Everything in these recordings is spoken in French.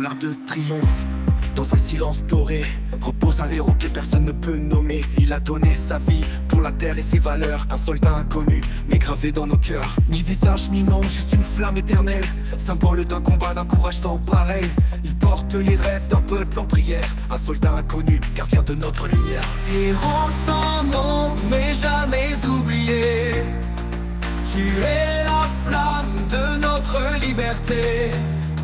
sous l'arc de triomphe. Dans un silence doré repose un héros que personne ne peut nommer. Il a donné sa vie pour la terre et ses valeurs. Un soldat inconnu mais gravé dans nos cœurs. Ni visage ni nom, juste une flamme éternelle, symbole d'un combat, d'un courage sans pareil. Il porte les rêves d'un peuple en prière. Un soldat inconnu, gardien de notre lumière. Héros sans nom mais jamais oublié, tu es la flamme de notre liberté.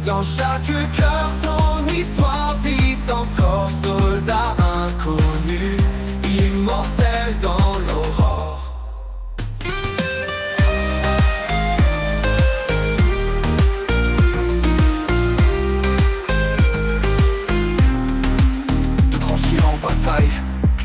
Dans chaque cœur ton histoire vit encore. Soldat inconnu, immortel dans l'aurore. De tranchées en bataille,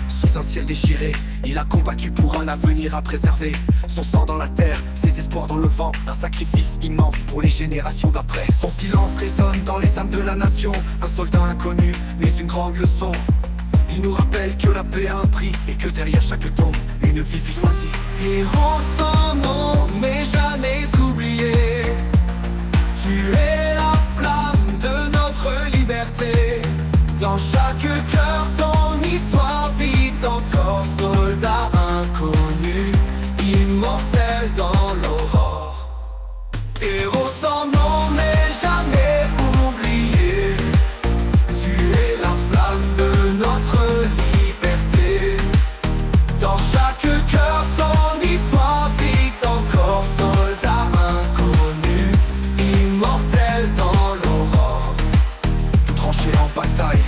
sous un ciel déchiré, il a combattu pour un avenir à préserver. Son sang dans la terre, ses espoirs dans le vent, un sacrifice immense pour les générations d'après. Son silence résonne dans les âmes de la nation. Un soldat inconnu, mais une grande leçon. Il nous rappelle que la paix a un prix et que derrière chaque tombe, une vie fut choisie. Héros sans nom mais jamais oublié, tu es la flamme de notre liberté. Dans chaque cœur ton histoire vit encore. Soldat inconnu, immortel dans l'aurore. Héros sans nom mais jamais oublié, tu es la flamme de notre liberté. Dans chaque cœur ton histoire vit encore. Soldat inconnu, immortel dans l'aurore. Tout tranché en bataille,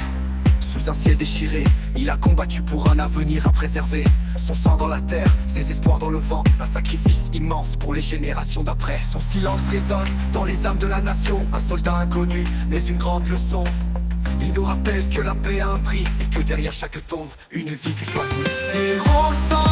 sous un ciel déchiré, il a combattu pour un avenir à préserver. Son sang dans la terre, ses espoirs dans le vent, un sacrifice immense pour les générations d'après. Son silence résonne dans les âmes de la nation. Un soldat inconnu, mais une grande leçon. Il nous rappelle que la paix a un prix et que derrière chaque tombe, une vie fut choisie. Héros sans